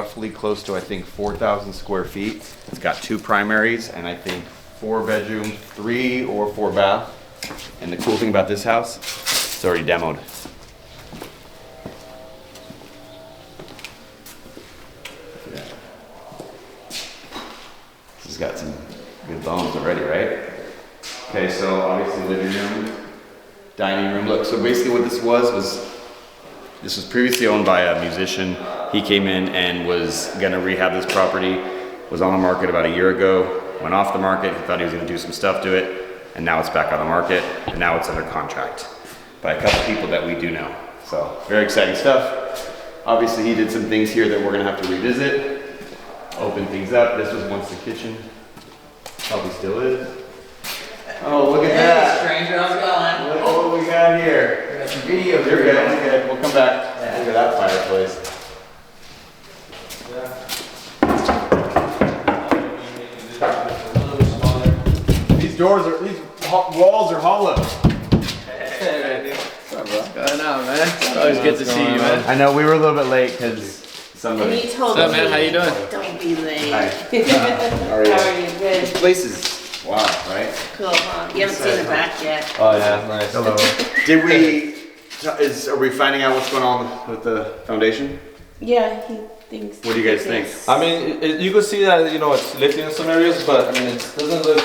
roughly close to, I think, 4,000 square feet. It's got 2 primaries and I think 4 bedrooms, 3 or 4 bath. And the cool thing about this house, it's already demoed. Yeah. This has got some good bones already, right? Okay, so obviously living room, dining room. Look, so basically what this was this was previously owned by a musician. He came in and was gonna rehab this property, was on the market about a year ago, went off the market, he thought he was gonna do some stuff to it, and now it's back on the market, and now it's under contract by a couple people that we do know. So, very exciting stuff. Obviously he did some things here that we're gonna have to revisit, open things up. This was once the kitchen, probably still is. Oh, look at that. Stranger, how's it going? Look what we got here. We got some videos. You're good, you're good. We'll come back. Yeah. Look at that fireplace. Yeah. These walls are hollow. Hey, what's going on, man? It's always good to see you, man. I know we were a little bit late because somebody. And you told What's up, me, man? How you doing? Don't be late. Hi. How are you? Good. This place is wow, right? Cool, huh? You haven't seen the back yet. Oh yeah, nice. Hello. Did we? Are we finding out what's going on with the foundation? Yeah, he thinks. What do you guys think? I mean, you can see that, you know, it's lifting in some areas, but I mean, it doesn't look,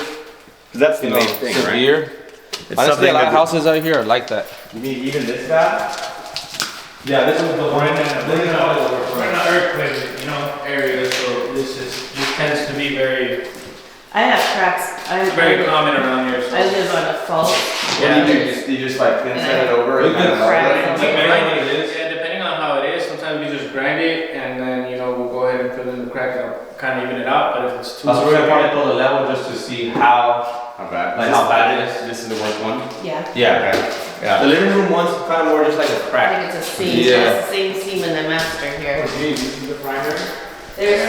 That's the you main know, thing, severe. right? It's Honestly, something a lot of that houses out here are like that. you mean even this bath? Yeah, this is the one. We're in an earthquake, area, so this tends to be very I have cracks. very common around here. So. I live on a fault. Yeah, you just like thin set it over and kind of Depending on how it is, sometimes we just grind it and then we'll go ahead and fill in the crack and kind of even it out. But if it's too So we're gonna probably build a level just to see how bad. Like how bad it is. This is the worst one. Yeah. Yeah. Okay. Yeah. The living room one's kind of more just like a I crack. think it's a seam. Yeah. It's the same seam in the master here. You see the primary? There's.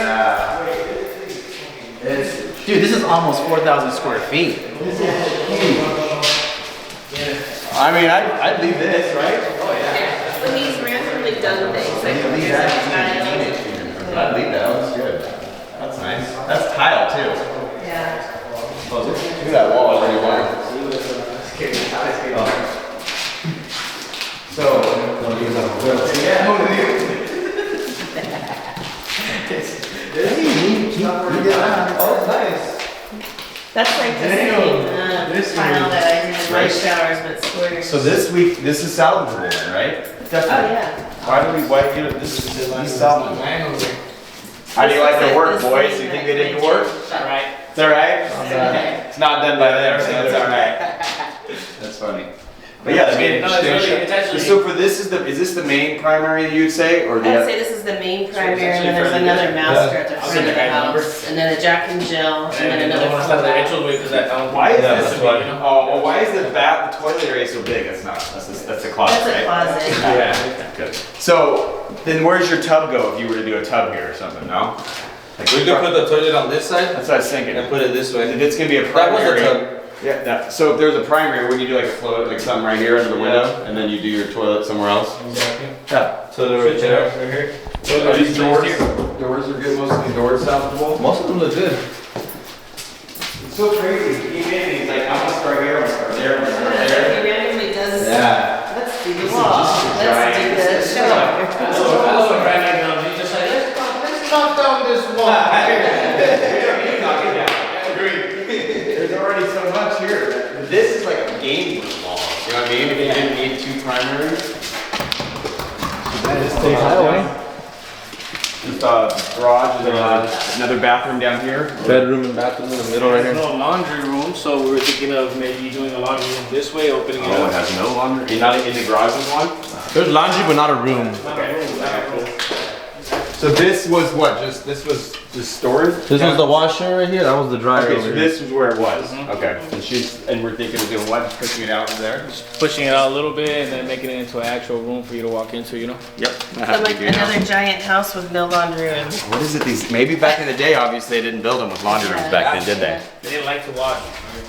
Dude, this is almost 4,000 square feet. I mean, I'd leave this, right? Oh yeah. But he's randomly done things. Like there's a tile. I'd leave that. That looks good. That's nice. That's tile too. Yeah. Look at that wall already warm. So, Oh, nice. That's like the same tile that I did in my showers, but square. so this is salvageable then, right? Oh Definitely. yeah. This is salvageable. How do you like the work, boys? You think they did the work? It's alright. It's alright? It's not done by them, so it's alright. That's funny. But yeah, the main, No, it's actually. so for this is this the main primary you'd say, or do you I'd have? say this is the main primary, actually and then there's fairly another good. master at the I'll front send of the the guy's number. house, and then a Jack and Jill, and then another the full actual way because that Why is Yeah, this? that's why. Oh, well, why is the toilet area so big? That's not. That's a closet, That's a right? closet. Yeah. Good. So then, where's your tub go if you were to do a tub here or something? No. Like We could put the toilet on this side That's what I was thinking. and put it this way. If it's gonna be a That was primary. the tub. Yeah. So if there's a primary, would you do like a float, like something right here under the window, and then you do your toilet somewhere else? Exactly. Yeah. So they're right there. Right here. Are these doors? Doors are good. Most of these doors salvageable. Most of them look good. It's so crazy. He came in and he's like, I'm gonna start here. I'm gonna start there. I'm gonna start He there. randomly does. Yeah. Let's do the wall. Let's do the shower. Hello, Brandon. He's just like, let's knock down this wall. There's already so much here. This is like a game room wall. You know what I mean? If you didn't need 2 primaries. Just garage and another bathroom down here. Bedroom and bathroom in the middle right There's here. no laundry room, so we were thinking of maybe doing a laundry room this way, opening it Oh, it up. has no laundry. You're not in the garage with one? There's laundry, but not a room. So this was what? This was just storage? This was the washer right here. That was the dryer Okay, over so here. this was where it was. Okay. And we're thinking of doing what? Just pushing it out there? Pushing it out a little bit and then making it into an actual room for you to walk into, Yep. So like another giant house with no laundry room. What is it? Maybe back in the day, obviously they didn't build them with laundry rooms back then, did they? They didn't like to wash.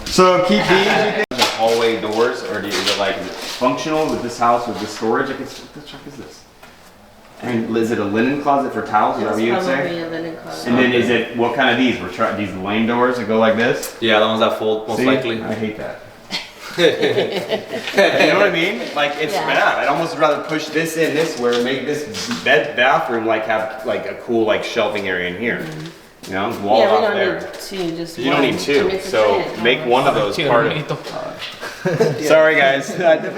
So keep these. The hallway doors, or is it like functional with this house with the storage? Like what the truck is this? And is it a linen closet for towels? Is that what you would Probably say? a linen closet. And then is it, what kind of these? We're trying, these lane doors that go like this? Yeah, the ones that fold most See? likely. I hate that. You know what I mean? Like, it's Yeah. bad. I'd almost rather push this in this way, make this bathroom like have like a cool like shelving area in here. You know, wall Yeah, we off don't there. need two, just You don't one need to two, mix the so plant make colors. one of those part of. Sorry guys,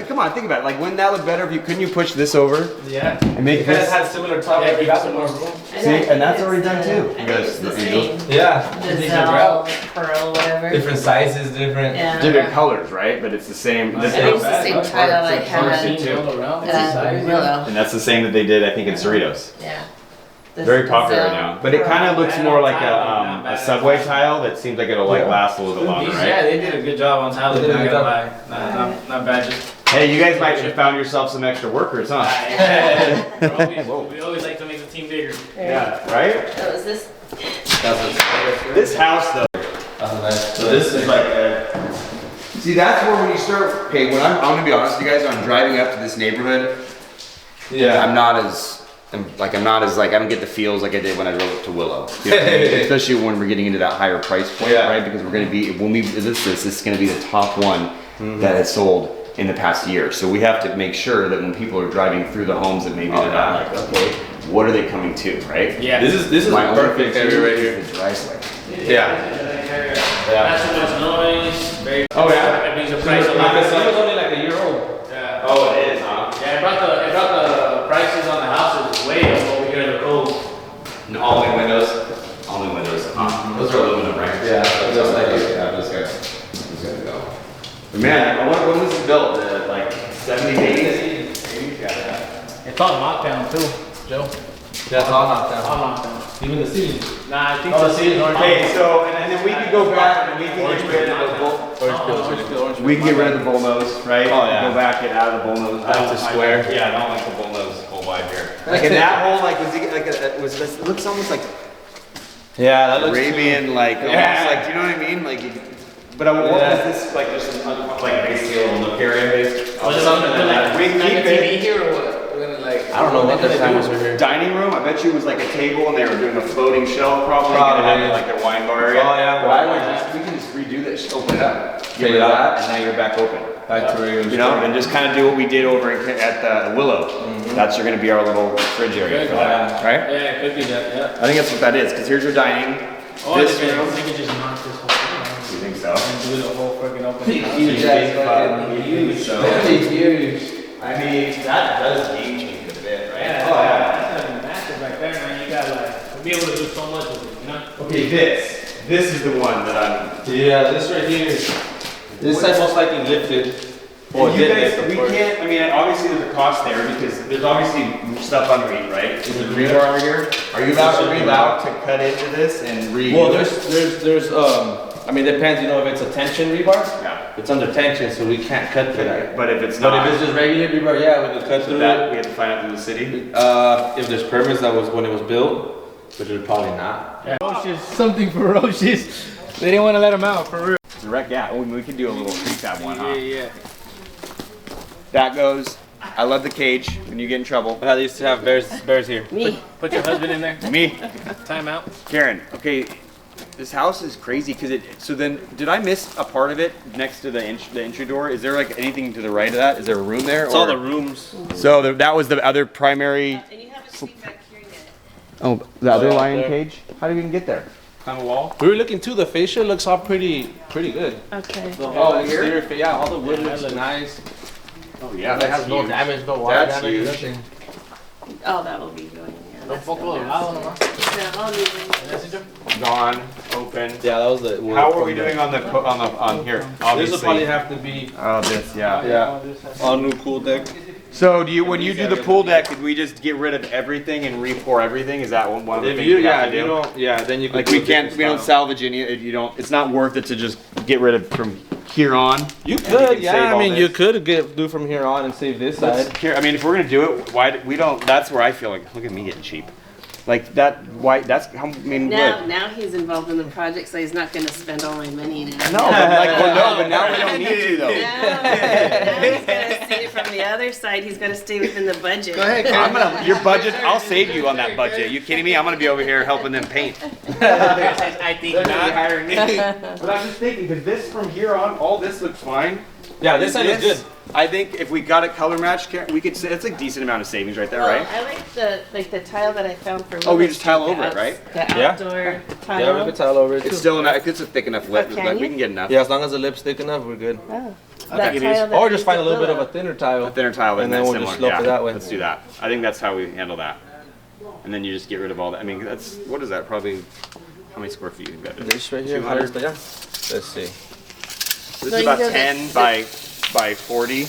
come on, think about it. Like, wouldn't that look better if you couldn't you push this over Yeah. and make You guys this? had similar top. Yeah, You got some more. I See, know, and that's it's, already done too. I think it's the same. Yeah. Giselle, Pearl, whatever. Different sizes, different. Yeah. Different colors, right? But it's the same. I think it's the same tile I had too. at Willow. And that's the same that they did, I think, in Cerritos. Yeah. This Very popular Giselle, right now. But it Pearl. kind of looks more like a subway tile that seems like it'll like last a little bit longer, Yeah, right? they did a good job on tile. They They did a did good lie. Not bad. Just Hey, you guys might have found yourself some extra workers, huh? we always like to make the team bigger. Yeah, right? That was this. This house though. So this is like see, that's where when you start, okay, when I'm gonna be honest with you guys, when I'm driving up to this neighborhood, Yeah. I'm not as I don't get the feels like I did when I drove up to Willow. You know what I mean? Especially when we're getting into that higher price point, Yeah. right? Because we're gonna be, when we, this is gonna be the top one that has sold in the past year. So we have to make sure that when people are driving through the homes that maybe they're not like, okay, what are they coming to, right? Yeah. This is My only perfect thing area too right is here. the driveway. Yeah. Not too much noise. Very. Oh, yeah? It means the price a lot. Because some is only like a year old. Yeah. Oh, it is, huh? Yeah, it brought the prices on the houses way up over here in the cold. And all new windows. All new windows. Those are aluminum, right? Yeah, just like those guys go. But man, when was this built? Like 70s, 80s? Yeah. It's all knockdown too, Joe. Yeah, it's all knocked down. All knockdown. Even the ceiling. Nah, I think Oh, the see, seasons Okay, so and then we can go back and we can get rid of the bull. We can get rid of the bullnose, right? Oh, yeah. Go back, get out of the bullnose. Back to square. Yeah, I don't like the bullnose whole wide here. Like in that hole, like was it like it looks almost like Yeah, that looks Arabian, like almost Yeah. like, do you know what I mean? Like, but I what Yeah. was this like? Just like basically a little nook area, basically. Was it Something something like that. We can like keep a TV it. here or what? We're gonna like. I don't know what their timers are here. Dining room. I bet you it was like a table, and they were doing a floating shelf, probably. Probably. Gonna have it like their wine bar area. Oh, yeah. But I would just, we can just redo this, just open it up, get rid of that, and now you're back open. Back to where You know, and just kind of do what we did over at the Willow. That's going to be our little fridge area for that, right? Yeah, it could be that. Yeah. I think that's what that is, because here's your dining. Oh, This they room. could just knock this whole thing You think so? out and do the whole freaking open. Huge. Huge. So, huge. I mean, that does game change a bit, right? Yeah, Oh, yeah. that's not even massive right there, man. You got like, you'll be able to do so much with it, you know? Okay, this is the one that I'm. Yeah, this right here. This side most likely lifted. Well, you did guys, lift, of we course. can't, I mean, obviously there's a cost there because there's obviously stuff underneath, right? Is it rebar over here? Are you allowed to cut into this and re? Well, there's I mean, depends, you know, if it's a tension rebar, Yeah. it's under tension, so we can't cut through that. But if it's But not, if it's just regular rebar, yeah, we can cut so through that we it. have to find out through the city. If there's permits, that was when it was built, but there's probably not. Ferocious, something ferocious. They didn't want to let him out, for real. Direct, yeah, we could do a little prefab one, huh? Yeah. That goes. I love the cage when you get in trouble. I used to have bears here. Me. Put your husband in there. Me, Time out. Karen. Okay, this house is crazy because so then, did I miss a part of it next to the entry door? Is there like anything to the right of that? Is there a room there? It's all the rooms. So that was the other primary. And you haven't seen back here yet. Oh, the other yeah, lion there. cage. How did we even get there? Climb a wall. We were looking too, the fascia looks all pretty good. Okay. The whole here? exterior, yeah, all the wood looks nice. Oh yeah, That has no huge. damage, no water That's damage, huge. nothing. Oh, that will be going, yeah. That's Poco still lado there. nomás. Yeah, I'll leave it. Gone, open. Yeah, that was the wood. How are we doing on here? This Obviously. will probably have to be Oh, this, yeah. Yeah. all new cool deck. So when you do the pool deck, did we just get rid of everything and re-pour everything? Is that one of the If things you, we have yeah, to you do? don't, yeah, then you could Like do we a different can't, we don't style. salvage any. If you don't, it's not worth it to just get rid of from here on. You can could, save yeah. I all mean, this. you could do from here on and save this side. Here, I mean, if we're gonna do it, we don't. That's where I feel like, look at me getting cheap. Like that white, that's how, I mean, look. Now he's involved in the project, so he's not gonna spend all my money now. No, but like, well, no, but now we don't need to though. Now he's gonna see it from the other side. He's gotta stay within the budget. Go ahead, I'm gonna, your budget, I'll save you on that budget. You kidding me? I'm gonna be over here helping them paint. I think not. hiring me. But I'm just thinking, because this from here on, all this looks fine. Yeah, this side is good. I think if we got it color matched, we could say it's a decent amount of savings right there, Well, right? I like the tile that I found for. Oh, we Willow just tile Street, over it, the right? outs- The Yeah. outdoor tile. Yeah, we could tile over it It's too. still enough, it's a thick enough lip, can like we you? can get enough. Yeah, as long as the lip's thick enough, we're good. Oh. I That think it is. tile that Or I just used find a at little bit of Willow. a thinner tile. A thinner tile And then that's we'll just similar. slope it Yeah, that way. let's do that. I think that's how we handle that. And then you just get rid of all that. I mean, that's, what is that? Probably, how many square feet you got? This right here, 200? yeah. Let's see. This So is you about go 10 this- by 40,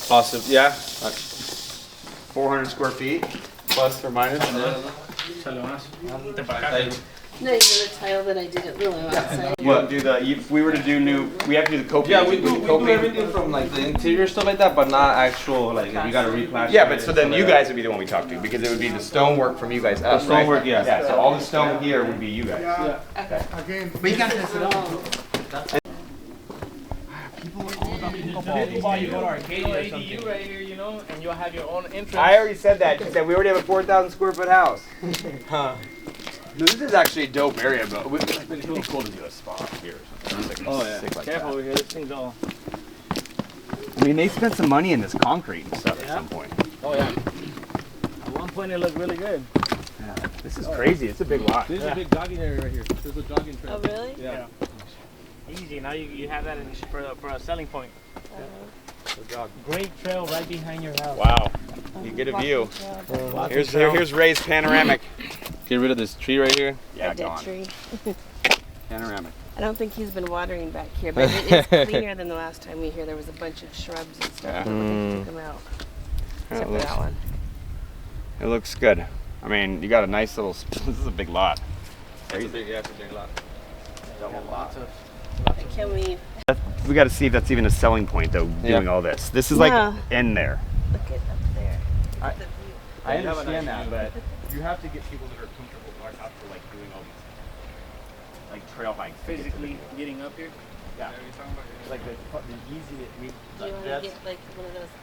Awesome. Yeah. 400 square feet, plus or minus. Échale más. Te para acá. No, you know the tile that I did at Willow outside. You don't do the, if we were to do new, we have to do the coping. Yeah, we do everything from like the interior stuff like that, but not actual like if we gotta replaster. Yeah, but so then you guys would be the one we talk to, because it would be the stonework from you guys up, The stonework, right? yeah. Yeah, so all the stone here would be you guys. But you gotta test it out. You go to Arcadia or something. right here, you know, and you'll have your own entrance. I already said that. She said we already have a 4,000 square foot house. Huh. No, this is actually a dope area, but it'd be cool to do a spa here or something. Oh yeah. Sick like Careful that. over here. This thing's all. I mean, they spent some money in this concrete and stuff at some point. Oh yeah. At one point it looked really good. Yeah, this is crazy. It's a big lot. This is a big jogging area right here. There's a jogging trail. Oh, really? Yeah. Easy. Now you have that for a selling point. Uh-huh. Great trail right behind your house. Wow. You get a view. Here's Ray's panoramic. Get rid of this tree right here. Yeah, A dead gone. tree. Panoramic. I don't think he's been watering back here, but it is cleaner than the last time we were here. There was a bunch of shrubs and stuff. Yeah. I think took them out. Except for that one. It looks good. I mean, you got a nice little. This is a big lot. It's a big lot. Double lot. Can we We got to see if that's even a selling point, though. Doing all this. This is like No. in there. look at up there? I- The view. I understand that, but you have to get people that are comfortable with our house for like doing all these like trail hikes. Physically getting up here. Yeah. Like the easy. Do you want to get like one of those things?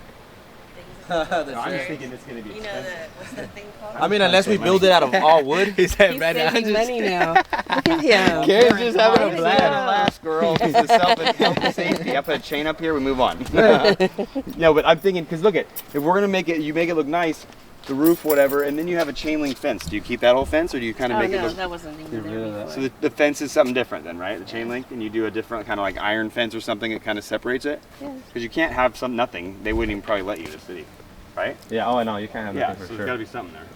I'm just thinking it's gonna be. You know the what's that thing called? I mean, unless we build it out of all wood. He said, He's "Brandon, I'm saving just." money now. Look at him. Karen's just having a Way to blast. go. Last girl, it's the health and safety. I put a chain up here. We move on. No, but I'm thinking because look at if we're gonna make it, you make it look nice, the roof, whatever, and then you have a chain link fence. Do you keep that whole fence, or do you kind of Oh make it no, look? that wasn't even there before. So the fence is something different then, right? The chain link, and you do a different kind of like iron fence or something that kind of separates it. Yeah. Because you can't have nothing. They wouldn't even probably let you in the city, right? Yeah. Oh, I know. You can't have Yeah. nothing So for there's got to sure. be something there.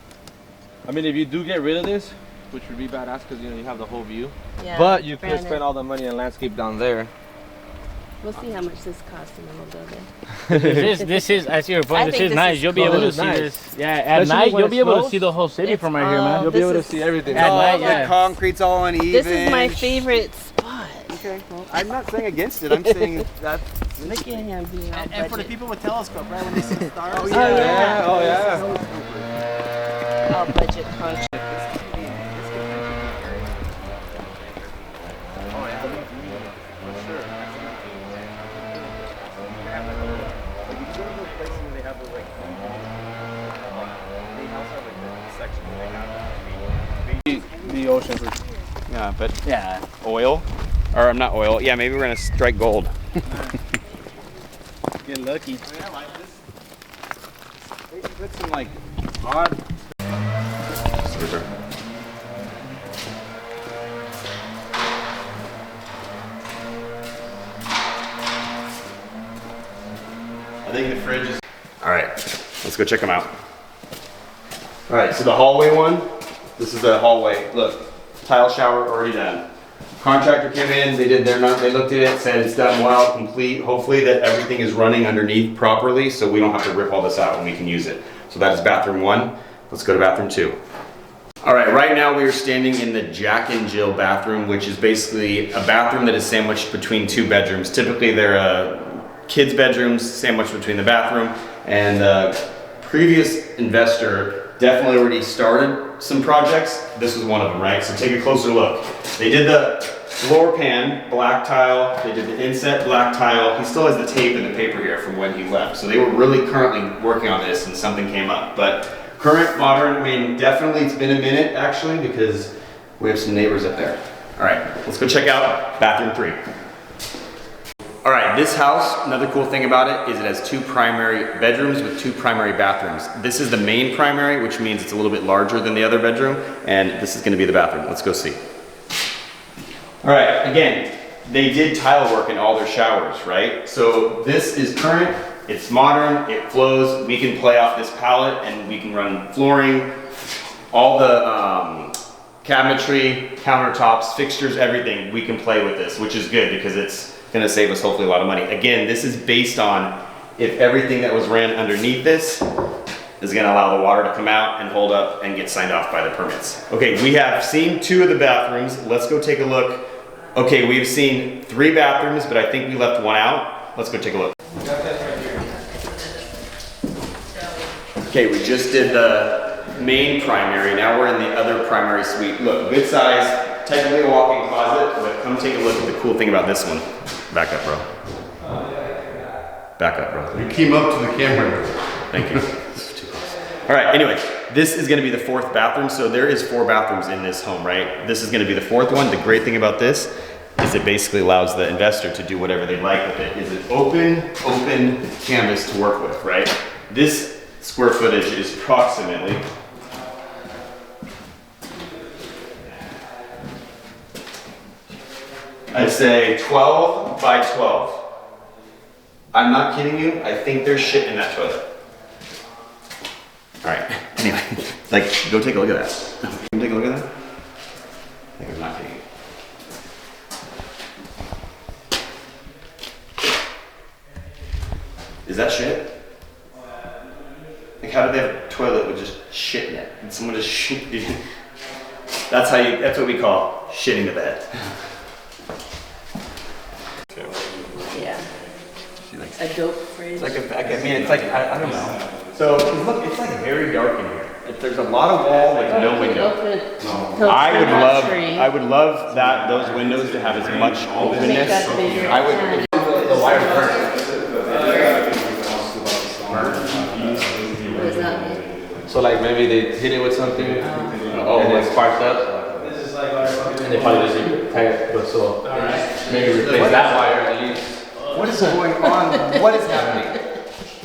I mean, if you do get rid of this, which would be badass because you know you have the whole view. Yeah, But you could Brandon, spend all the money on landscape down there. We'll see how much this costs and then we'll build it. This is. I see your I point. This think is this nice. is You'll be cool. able to This see is nice. this. Yeah, at Especially night when you'll it be able to snows. see the whole city It's from right here, all- man. You'll be able to This see is- everything. At night, the yeah. concrete's all uneven. This is my favorite spot. Okay, well, I'm not saying against it. I'm saying that. Look at him being all And for the budget. people with telescope, right, when they see the stars. Oh yeah. Oh yeah. All budget contract. The ocean. Yeah, but Yeah. oil, or I'm not oil. Yeah, maybe we're gonna strike gold. Get lucky. Put some like odd. I think the fridge is. All right, let's go check them out. All right, so the hallway one. This is the hallway. Look, tile shower already done. Contractor came in, they did their, they looked at it, said it's done well, complete. Hopefully that everything is running underneath properly so we don't have to rip all this out and we can use it. So that is bathroom 1. Let's go to bathroom 2. All right, right now we are standing in the Jack and Jill bathroom, which is basically a bathroom that is sandwiched between 2 bedrooms. Typically they're kids' bedrooms sandwiched between the bathroom, and the previous investor definitely already started some projects. This was one of them, right? So take a closer look. They did the floor pan, black tile. They did the inset, black tile. He still has the tape and the paper here from when he left. So they were really currently working on this and something came up. But current, modern, I mean, definitely it's been a minute actually because we have some neighbors up there. All right, let's go check out bathroom 3. All right, this house, another cool thing about it is it has 2 primary bedrooms with 2 primary bathrooms. This is the main primary, which means it's a little bit larger than the other bedroom, and this is gonna be the bathroom. Let's go see. All right, again, they did tile work in all their showers, right? So this is current, it's modern, it flows. We can play off this palette and we can run flooring, all the cabinetry, countertops, fixtures, everything. We can play with this, which is good because it's gonna save us hopefully a lot of money. Again, this is based on if everything that was ran underneath this is gonna allow the water to come out and hold up and get signed off by the permits. Okay, we have seen 2 of the bathrooms. Let's go take a look. Okay, we've seen 3 bathrooms, but I think we left 1 out. Let's go take a look. Okay, we just did the main primary. Now we're in the other primary suite. Look, good size, technically a walk-in closet, but come take a look at the cool thing about this one. Back up, bro. Back up, bro. You came up to the camera. Thank you. All right, anyway, this is gonna be the 4th bathroom. So there is 4 bathrooms in this home, right? This is gonna be the 4th one. The great thing about this is it basically allows the investor to do whatever they like with it. Is an open canvas to work with, right? This square footage is approximately I'd say 12 by 12. I'm not kidding you. I think there's shit in that toilet. All right, anyway, like, go take a look at that. Can you take a look at that? I think I'm not kidding you. Is that shit? Like, how did they have a toilet with just shit in it? And someone just shit? That's what we call shitting the bed. Yeah. A dope phrase. It's like I don't know. So look, it's like very dark in here. There's a lot of wall with no window. I would love that those windows to have as much openness. I would. The wire What does that mean? So like maybe they hit it with something and it sparked up. And they probably just but so maybe replace that wire at least. What is going on? What is happening?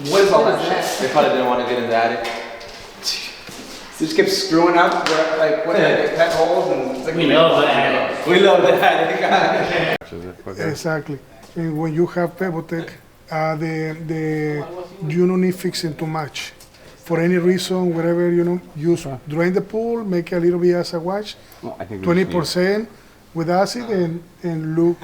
What is all that shit? They probably didn't want to get in the attic. They just kept screwing up, like what pet holes and it's like We love that. We love the attic. Exactly. And when you have Pebotech, you don't need fixing too much. For any reason, whatever, use drain the pool, make a little bit as a wash, 20% with acid and look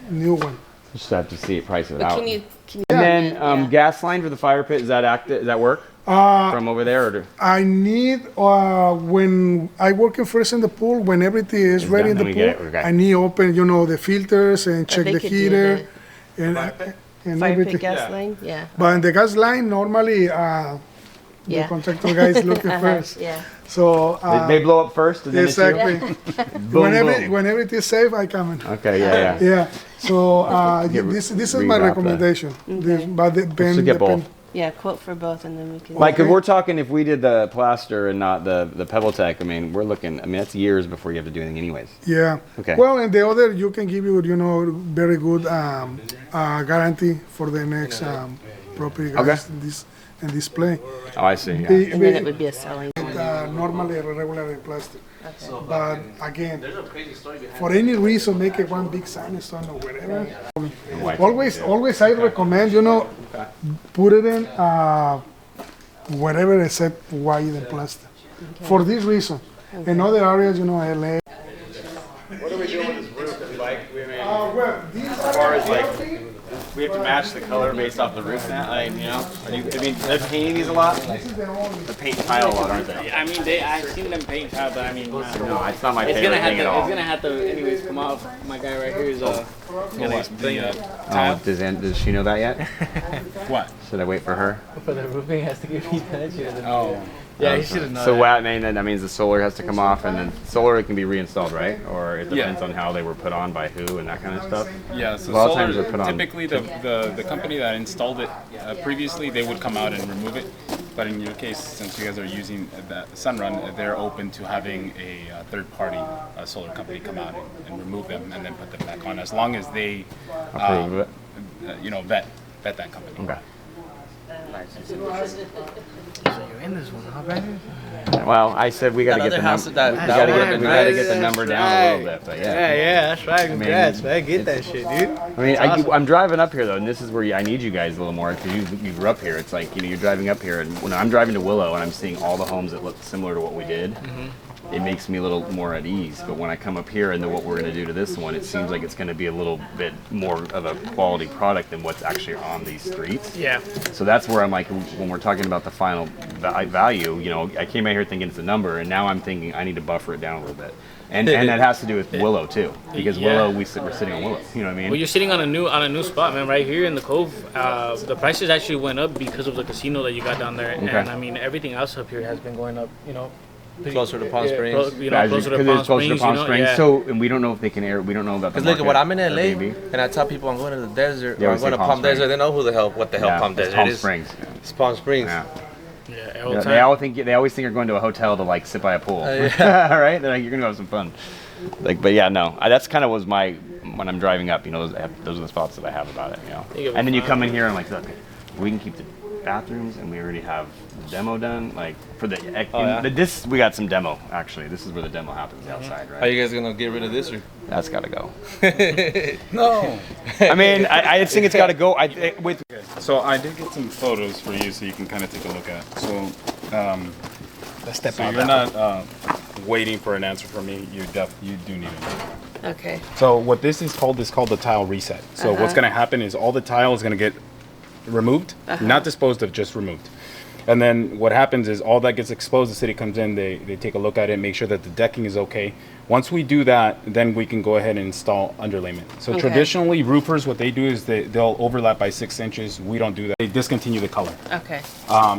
new one. Just have to see it, price it But out. can you? And then Yeah. gas line for the fire pit, is that active? Does that work from over there? Or I need, when I work first in the pool, when everything is ready in done, the then we get pool, it, okay. I need open, the filters and check they the could do heater and Fire everything. pit gas line? Yeah. But in the gas line, normally, the Yeah. contractor guy is looking first. Yeah. So, they blow up first and then it's you? exactly. Boom, When everything is safe, I come in. Okay, yeah. Yeah, so Get this is my rewrap that. recommendation. This, but Let's get both. Yeah, quote for both and then we can. Like if we're talking, if we did the plaster and not the Pebble Tech, I mean, we're looking, that's years before you have to do anything anyways. Yeah. Okay. Well, and the other, you can give you, very good guarantee for the next property guys and display. Oh, I see, yeah. And then it would be a selling. Normally regular plastic. Okay. But again, for any reason, make it one big sandstone or whatever. Always I recommend, put it in whatever except white and plastic. Okay. For this reason. In other areas, LA. What are we doing with this roof? Well, these As far as we have to match the color based off the roof now, they're painting these a lot? They're painting tile a lot, aren't they? I mean, I've seen them paint tile, but I mean, No, it's not my it's favorite gonna have thing to, at all. it's gonna have to, anyways, come off. My guy right here is gonna explain it. Does she know that yet? What? Should I wait for her? For the roofing has to give you that. Oh. Yeah, he should have known. So that means the solar has to come off, and then solar can be reinstalled, right? Or it depends on how they were put on by who and that kind of stuff. Yeah, so A lot of solar, times they're put on. typically the company that installed it previously, they would come out and remove it. But in your case, since you guys are using the Sunrun, they're open to having a third-party solar company come out and remove them and then put them back on, as long as they, Approve it. vet that company. Okay. So you're in this one, huh, baby? Well, I said we got to get the number. We got to get the number down a little bit, but yeah. Yeah, that's right. Congrats, man. Get that shit, dude. I mean, I'm driving up here though, and this is where I need you guys a little more because you grew up here. It's like you're driving up here, and when I'm driving to Willow and I'm seeing all the homes that look similar to what we did, it makes me a little more at ease. But when I come up here and then what we're going to do to this one, it seems like it's going to be a little bit more of a quality product than what's actually on these streets. Yeah. So that's where I'm like, when we're talking about the final value, I came out here thinking it's a number, and now I'm thinking I need to buffer it down a little bit. And that has to do with Willow too, because Willow, we're sitting on Willow. You know what I mean? Well, you're sitting on a new spot, man. Right here in the Cove, the prices actually went up because of the casino that you got down there, and I mean everything else up here has been going up. Closer to Palm Springs. Closer to Palm Springs. Yeah. So, and we don't know if they can air. We don't know about the Because look, when I'm in LA Airbnb. and I tell people I'm going to the desert, They or I'm always going say to Palm Palm Springs. Desert, they know what the hell Palm Desert Palm is. Springs. It's Palm Springs. Yeah. Yeah, They always think you're going to a hotel to like sit by a pool, right? They're like, you're gonna have some fun. Like, but yeah, no, that's kind of was my when I'm driving up. Those are the thoughts that I have about it. And then you come in here and like, look, we can keep the bathrooms, and we already have the demo done. Like for this, we got some demo actually. This is where the demo happens outside, right? Are you guys gonna get rid of this or? That's got to go. No. I mean, I just think it's got to go. So I did get some photos for you, so you can kind of take a look at. So, so you're not waiting for an answer from me. You do need an answer. Okay. So what this is called the tile reset. So what's going to happen is all the tile is going to get removed, not disposed of, just removed. And then what happens is all that gets exposed, the city comes in, they take a look at it, make sure that the decking is okay. Once we do that, then we can go ahead and install underlayment. So traditionally, roofers, what they do is they'll overlap by 6 inches. We don't do that. They discontinue the color. Okay.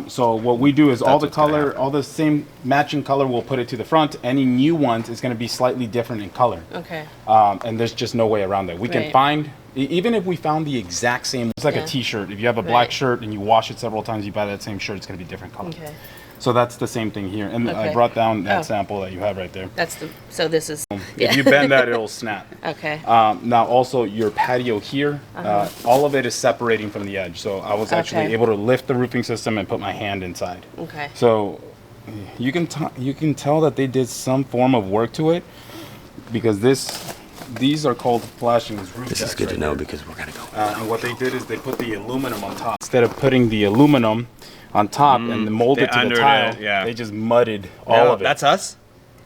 So what we do is all the same matching color, we'll put it to the front. Any new ones is going to be slightly different in color. Okay. And there's just no way around that. We can find, even if we found the exact same, it's like a t-shirt. If you have a black shirt and you wash it several times, you buy that same shirt, it's going to be different color. Okay. So that's the same thing here. And I brought down that sample that you have right there. So this is. If you bend that, it'll snap. Okay. Now also your patio here, all of it is separating from the edge. So I was actually able to lift the roofing system and put my hand inside. Okay. So you can tell that they did some form of work to it, because these are called flashings roof decks. This is good to know because we're gonna go. And what they did is they put the aluminum on top. Instead of putting the aluminum on top and mold it to the tile, they just mudded all of it. That's us?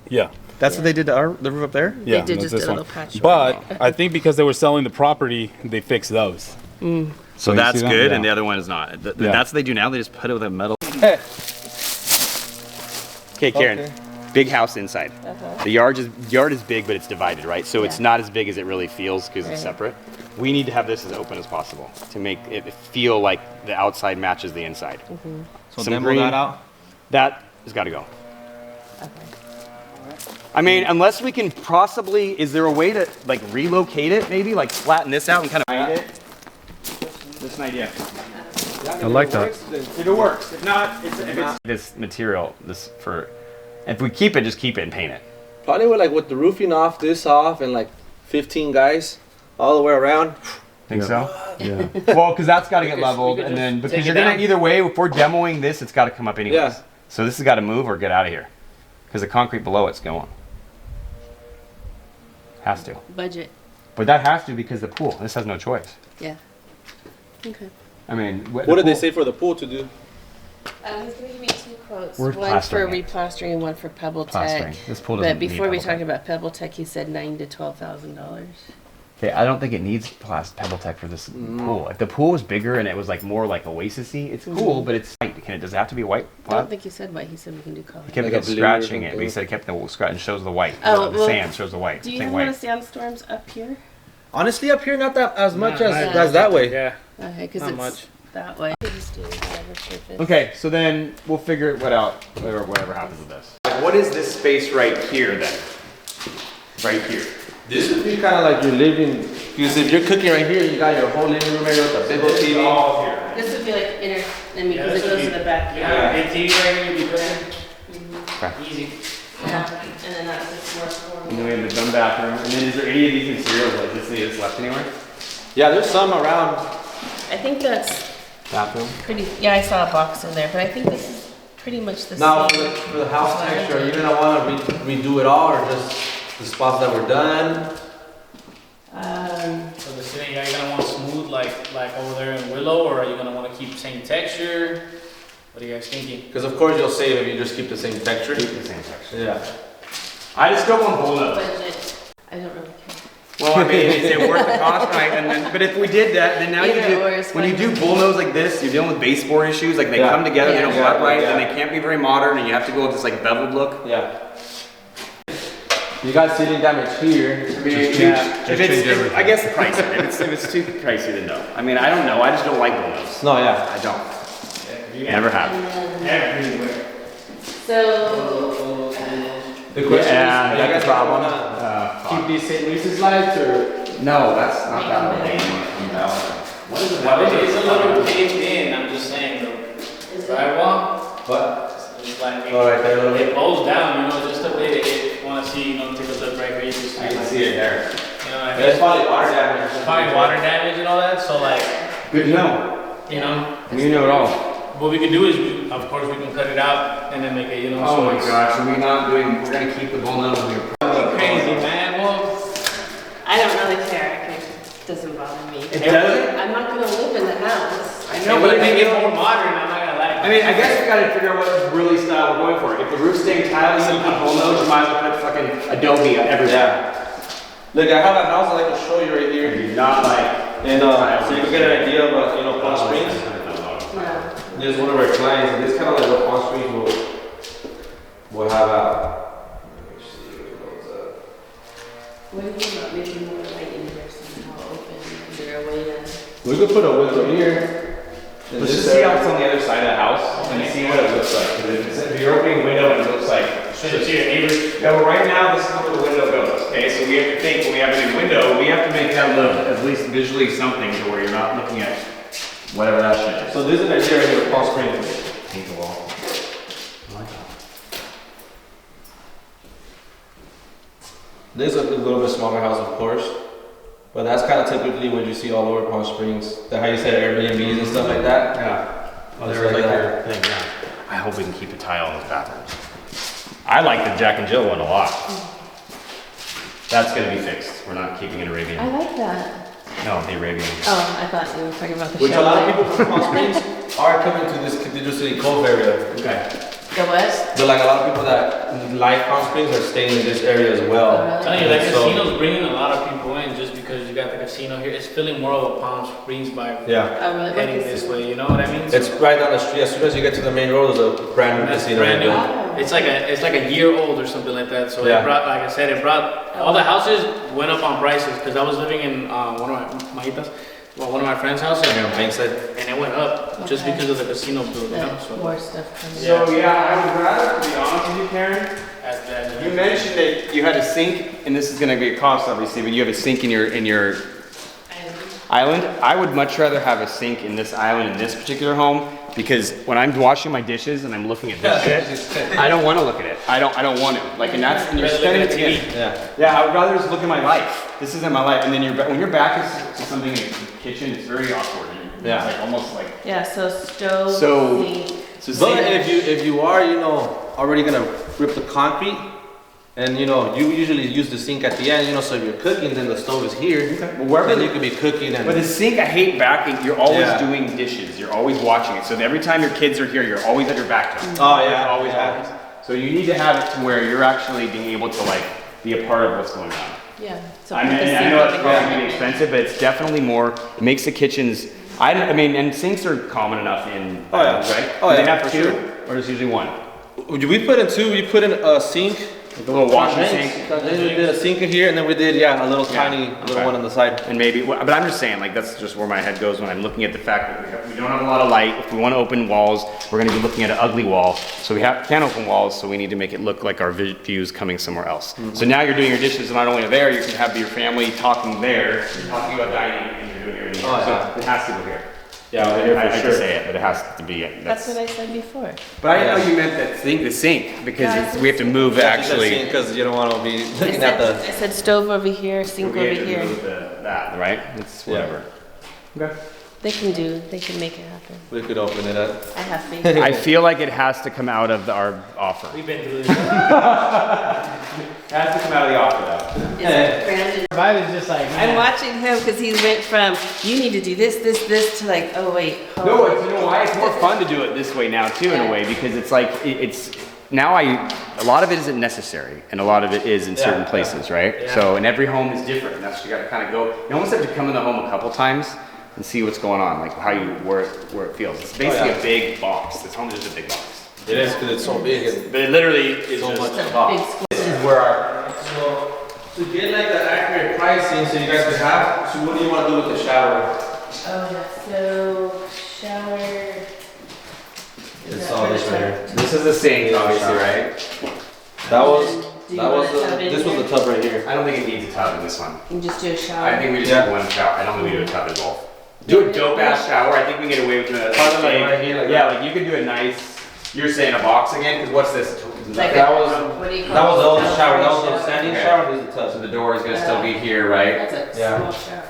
Yeah. That's what they did to the roof up there? Yeah, They did that's just this a one. little patch. But I think because they were selling the property, they fixed those. So you that's see that? good, Yeah. and the other one is not. That's what they do now. They just put it with a metal. Okay, Karen. Big house inside. The yard is big, but it's divided, right? So it's not as big as it really feels because it's separate. We need to have this as open as possible to make it feel like the outside matches the inside. So Some demo green. that out? That has got to go. I mean, unless we can possibly, is there a way to like relocate it maybe? Like flatten this out and kind of hide it? Just an idea. I like that. If it works. If not, if it's this material, if we keep it, just keep it and paint it. Probably with the roofing off, this off, and like 15 guys all the way around. Think so? Yeah. Well, because that's got to get leveled, and then because you're gonna either way, if we're demoing this, it's got to come up anyways. Yeah. So this has got to move or get out of here, because the concrete below it's going. Has to. Budget. But that has to because the pool. This has no choice. Yeah. Okay. I mean, What did they say for the pool to do? He's gonna give me 2 quotes. We're One for plastering it. replastering and one for Pebble Plastering. Tech. This pool doesn't But before need we Pebble talked Tech. about Pebble Tech, he said $9,000 to $12,000. Okay, I don't think it needs Pebble Tech for this pool. If the pool was bigger and it was like more like oasis-y, it's cool, but it's white. Does it have to be white? I don't think he said white. He said we can do color. He kept Like a blue or scratching it, something. but he said it kept the scratch and shows the white. Oh, The well, sand shows the white. Do you Same want white. to sandstorms up here? Honestly, up here, not that as much as that way. Yeah. Okay, because Not it's much. that way. He's doing whatever. Okay, so then we'll figure it out, whatever happens with this. What is this space right here then? Right here. This would be kind of like your living, because if you're cooking right here, you got your whole living room area with a big old TV. All here. This would be like inner, I mean, Yeah, because it this would goes to be- the back. Yeah, big TV right here, you cooking. Okay. Easy. Yeah. And then that's just more for. And then we have the dumb bathroom. And then is there any of these materials like this that's left anywhere? Yeah, there's some around. I think that's Bathroom. pretty, yeah, I saw a box in there, but I think this is pretty much the Now, same. for the house texture, are you gonna wanna redo it all, or just the spots that were done? So the ceiling, are you gonna want smooth like over there in Willow, or are you gonna want to keep same texture? What are you guys thinking? Because of course you'll save if you just keep the same texture. Keep the same section. Yeah. I just don't want bullnose. Budget, I don't really care. Well, I mean, is it worth the cost, right? And then, but if we did that, then now you Either do, or is when you fine. do bullnose like this, you're dealing with baseboard issues. Like they Yeah. come together, they don't Yeah. work right, and Yeah. they can't be very modern, and you have to go with this like beveled look. Yeah. You got ceiling damage here. I mean, Just if change it's, everything. I guess the price. If it's too pricey, then no. I mean, I don't know. I just don't like bullnose. No, yeah. I don't. Never have. And then, Everywhere. so, The question Yeah, is, that's you guys the problem. wanna keep these St. Lucis lights, or? No, that's not that one. What is it? Well, it's a little caved in, I'm just saying, the drywall, What? it's like, Oh, right there a little bit. it bows down, you know, just a bit, if you wanna see, take a look right here, you just, I can see it there. you know what I mean? There's probably water damage. Probably water damage and all that, so like, Good to know. you know, You know it all. what we can do is, of course, we can cut it out and then make it, you know, Oh so my it's gosh, are we not doing, we're gonna keep the bullnose in your. crazy, man, well, I don't really care, it doesn't bother me. It doesn't? I'm not gonna live in the house. I no, but to make it more modern, I'm not gonna lie. I mean, I guess we gotta figure out what really style we're going for. If the roof's staying tile, you put bullnose, you might as well put fucking Adobe everywhere. Yeah. Look, I have a house I'd like to show you right here. Not like. And so you can get an idea of, Palm Springs. No. There's one of our clients, and this is kind of like what Palm Springs will have out. Let me see if it goes up. What do you think about making more light in here somehow open? Is there a way to? We could put a window here. in Let's this just see how area. it's on the other side of the house and see what it looks like. 'Cause if you're opening a window and it looks like. So you see your neighbors. Yeah, well, right now, this is where the window goes, okay? So we have to think, when we have a new window, we have to make that look at least visually something to where you're not looking at whatever that shit is. So this is an idea right here with Palm Springs. Paint the wall. This is a little bit smaller house, of course. But that's kind of typically what you see all over Palm Springs. The how you said Airbnbs and stuff like that. Yeah. Oh, there was like your thing, yeah. I hope we can keep a tile in those bathrooms. I like the Jack and Jill one a lot. That's gonna be fixed. We're not keeping an I Arabian. like that. No, the Arabian. Oh, I thought you were talking about the Which a show. lot of people from Palm Springs are coming to this Cathedral City Cove area. Okay. The what? But like a lot of people that like Palm Springs are staying in this area as Oh, well. really? Telling you, that So- casino's bringing a lot of people in just because you got the casino here. It's feeling more of a Palm Springs vibe. Yeah. Oh, really? What Heading is this it? way, you know what I mean? It's right down the street. As soon as you get to the main road, there's a brand new That's casino. brand new. right there. Oh. It's like a year old or something like that. So Yeah. it brought, like I said, it brought all the houses went up on prices because I was living in one of one of my friends' houses, Yeah, Bankside. and it went up just Okay. because of the casino build. You know, so More stuff coming. So, yeah, I would rather, to be honest with you, Karen, as that, you mentioned that you had a sink, and this is gonna be a cost obviously, but you have a sink in your island. I would much rather have a sink in this island in this particular home, because when I'm washing my dishes and I'm looking at this shit, I don't wanna look at it. I don't want to. Like, and you're Rather spending look at it TV. Yeah. Yeah, I would rather just look at my life. This isn't my life. And then when your back is to something in the kitchen, it's very awkward. Yeah. It's like almost like. Yeah, so stove, So- sink. So But see- if you are, already gonna rip the concrete, and you usually use the sink at the end, so if you're cooking, then the stove is here. Well, wherever Then the- you could be cooking and. But the sink, I hate backing. You're always Yeah. doing dishes. You're always watching it. So every time your kids are here, you're always at your back to them. Oh, yeah, Always, yeah. always. So you need to have it to where you're actually being able to like be a part of what's going on. Yeah. So I put mean, the I sink know in it's the probably corner. gonna be expensive, but it's definitely more, it makes the kitchens, I mean, and sinks are common enough in, Oh, yeah. islands, right? Oh, Do yeah, they have for two, sure. or is usually one? We put in two. We put in a sink Like a little washing sink. Then we did a sink in here, and then we did a little tiny little one on the side. And maybe, but I'm just saying, like, that's just where my head goes when I'm looking at the fact that we don't have a lot of light. If we want to open walls, we're going to be looking at an ugly wall. So can't open walls, so we need to make it look like our view's coming somewhere else. So now you're doing your dishes not only there, you can have your family talking there, you're talking about dining, and you're doing everything here. So it has to go here. Yeah, over here for I hate sure. to say it, but it has to be. That's what I said before. But I didn't know you meant that the sink, because we have to move actually. Because you don't want to be I looking at the. said stove over here, sink We over have to here. move that, right? It's whatever. Okay. They can make it happen. We could open it up. I have faith. I feel like it has to come out of our offer. We've been through this. It has to come out of the offer though. Brandon, Vibe is just like, I'm watching him because he went from, you need to do this to like, oh wait. hold No, on. you know why? It's more fun to do it this way now too, in a way, because it's like, a lot of it isn't necessary, and a lot of it is in certain places, right? Yeah. So, and every home is different, and that's, you gotta kind of go, you almost have to come in the home a couple times and see what's going on, like where it feels. It's basically a big box. This home is just a big box. It is because it's so big. And But it literally is so just much a Big box. school. this is where our. So to get like the accurate pricing, so you guys can have. So what do you want to do with the shower? Oh yeah, so shower. It's all this right here. This is the sink, obviously, right? This was the tub right here. I don't think it needs a tub in this one. You just do a shower. I think we just do one shower. I don't think we do a tub in both. Do a dope ass shower. I think we can get away with a Probably like right here, like yeah, that. like you could do a nice. You're saying a box again? Because what's this? Like That was what do you call that was the it? old shower. That was the standing Okay. shower. This is the tub. So the door is gonna still be here, right? That's a Yeah. small shower.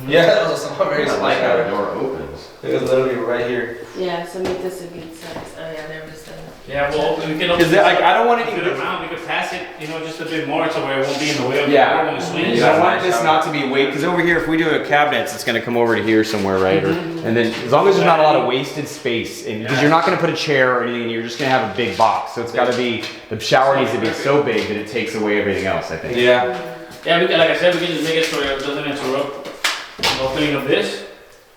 Yeah, that was a very I small like how the shower. door opens. It was literally right here. Yeah, so make this a good size. Oh yeah, there was the. yeah, well, we can. Because like I don't want Flip it. it around, we could pass it, just a bit more to where it won't be in the way of the Yeah. door when it swings. I want this not to be weight, because over here, if we do a cabinets, it's gonna come over to here somewhere, right? And then, as long as there's not a lot of wasted space, because you're not gonna put a chair or anything, you're just gonna have a big box. So it's gotta be, the shower needs to be so big that it takes away everything else, I think. Yeah. Yeah, we can, like I said, we can just make it so it doesn't interrupt the opening of this.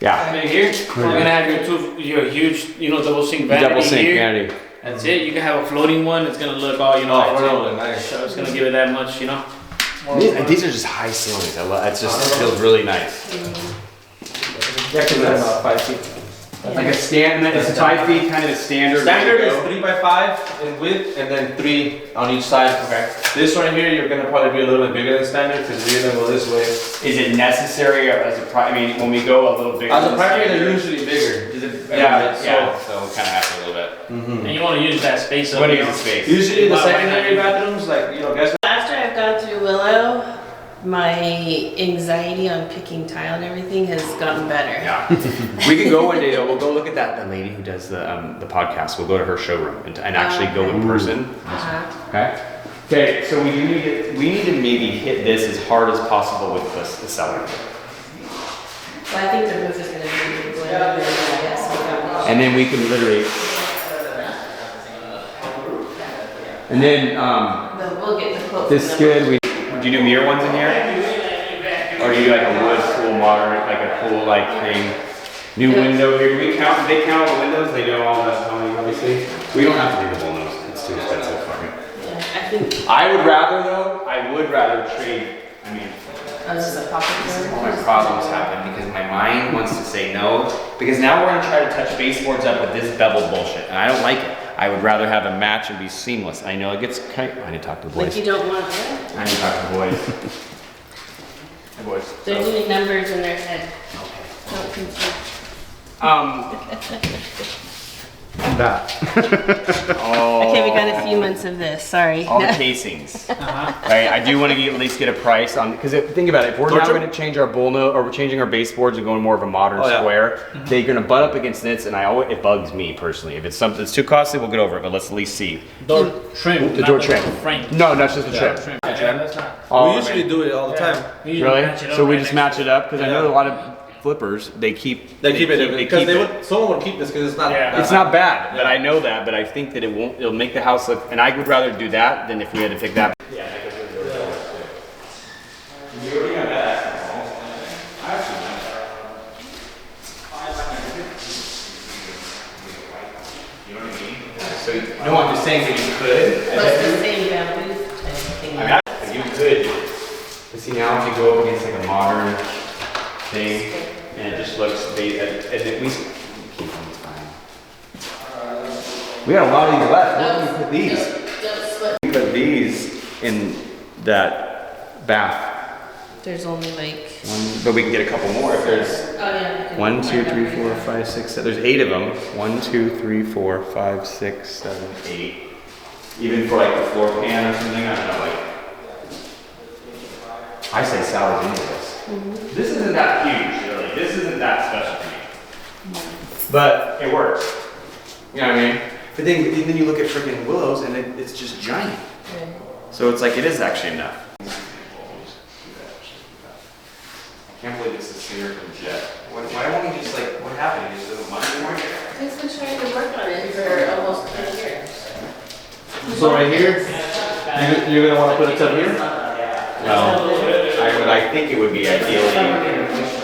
Yeah. Right here, we're gonna have your huge, double sink vanity Double sink, here. vanity. That's it. You can have a floating one. It's gonna look all, Oh, like, really nice. so it's gonna give it that much, These are just high ceilings. I love. It feels really nice. Yeah, because that's about 5 feet. Like a stand. It's 5 feet, kind of a standard. Standard way to is go. 3 by 5 in width, and then 3 on each side. Okay. This right here, you're gonna probably be a little bit bigger than standard because you're gonna go this way. Is it necessary as a I mean, when we go a little bigger. As a than primary, standard, they're usually bigger. Is it? Yeah, So we kind of have to a little bit. And you wanna use that space up. What you is know. the space? Usually the Well, secondary bathrooms, like guys. After I've gone through Willow, my anxiety on picking tile and everything has gotten better. Yeah. We can go one day though. We'll go look at that lady who does the podcast. We'll go to her showroom and actually go in person. Uh-huh. Okay. Okay. So we need to maybe hit this as hard as possible with the cellar. Well, I think the roof is gonna be blended in, I guess. And then we can literally. And then We'll get the quote. this is good. Do you do mirror ones in here? Or do you do like a wood pool moderate, like a pool like thing? New window here. Do we count? Do they count all the windows? They know all that plumbing, obviously. We don't have to do the whole nose. It's too expensive for me. Yeah, I think, I would rather trade. I mean, this is a pocket all door. my problems happen because my mind wants to say no. Because now we're gonna try to touch baseboards up with this bevel bullshit, and I don't like it. I would rather have a match and be seamless. I know it gets kind of, I need to talk to the Like boys. you don't want that? I need to talk to the boys. Hey boys. They're doing numbers in their head. Don't confuse. That. Okay, we got a few months of this, sorry. All the casings. Right, I do want to at least get a price on, because think about it, if we're now going to change our bull note, or we're changing our baseboards and going more of a modern square, they're going to butt up against this, and it bugs me personally. If it's something that's too costly, we'll get over it, but let's at least see. Door trim. The not door the trim. Frame. No, that's just the trim. Trim. Yeah, that's not. Oh, We usually do it all the time. We usually Really? match it up So we right just next match it up, because I know a lot of flippers, they keep it because someone would keep this because it's not. Yeah. It's not bad, but I know that, but I think that it'll make the house look, and I would rather do that than if we had to pick that. Yeah. So, no, I'm just saying that you could. Plus the same bamboo But see now, if you go up against like a modern thing, and it just looks, we got a lot of these left. Where can we put these? We put these in that bath. There's only like. But we can get a couple more if there's. Oh yeah. 1, 2, 3, 4, 5, 6, 7. There's 8 of them. 1, 2, 3, 4, 5, 6, 7, 8. Even for like the floor pan or something, I don't know, like. I say salvage into this. This isn't that huge, really. This isn't that special to me. But it works. You know what I mean? But then you look at freaking willows and it's just giant. Right. So it's like it is actually enough. I can't believe it's a singer from Jet. Why won't he just like, what happened? He just doesn't want anymore? He's been trying to work on it for almost 10 years. So right here, you're gonna want to put a tub here? No. I think it would be ideally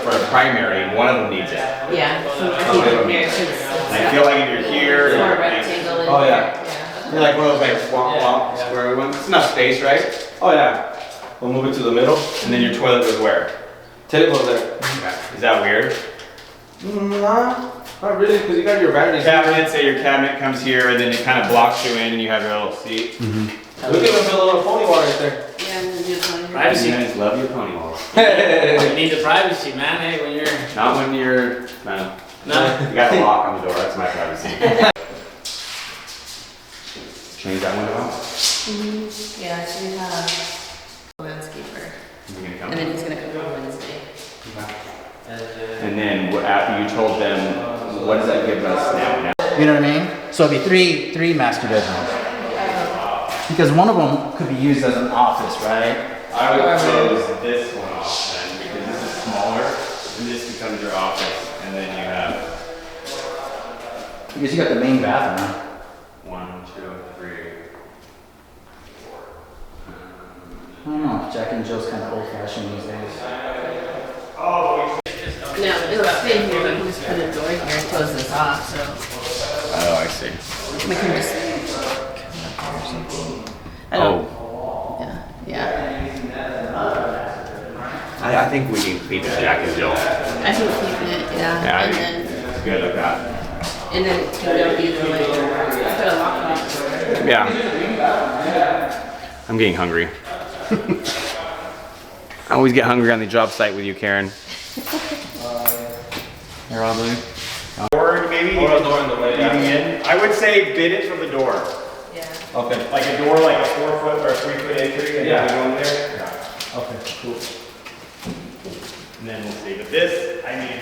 for a primary, one of them needs it. Yeah. So keep it there since I feel like if you're here, it's more rectangle. In Oh, here. yeah. you're like one of those like womp square ones. It's enough space, right? Oh yeah. We'll move it to the middle. And then your toilet goes where? Table there. Is that weird? Nah, not really, because you got your vanity. Cabinet, say your cabinet comes here and then it kind of blocks you in and you have your little seat. We can even build a little pony wall right there. Yeah, and then just on Privacy. You guys love your pony walls. You need the privacy, man. Hey, when you're. Not when you're, no. No. You got the lock on the door, that's my privacy. Change that window out? Yeah, so we have a landscaper. You're gonna come And then he's gonna come on Wednesday. And then after you told them, what does that give us now? You know what I mean? So it'd be three master bedrooms. Because one of them could be used as an office, right? I would close this one off then, because this is smaller, and this becomes your office, and then you have Because you got the main bathroom. 1, 2, 3. I don't know, Jack and Jill's kind of old fashioned these days. No, it'll stay here, but we can just put a door here and close this off, so Oh, I see. we can just come up here or something. I don't. Yeah. I think we can keep it Jack and Jill. I think keeping it, yeah. Yeah, I And think then, it's good like that. and then it can go either way. Put a lock on it. Yeah. I'm getting hungry. I always get hungry on the job site with you, Karen. Here, Aubrey. Door, maybe? Or a door in the way, yeah. Leading in. I would say bid it from the door. Yeah. Okay. Like a door, like a 4 foot or 3 foot entry, and Yeah. then go in there. Okay, cool. And then we'll see. But this, I mean,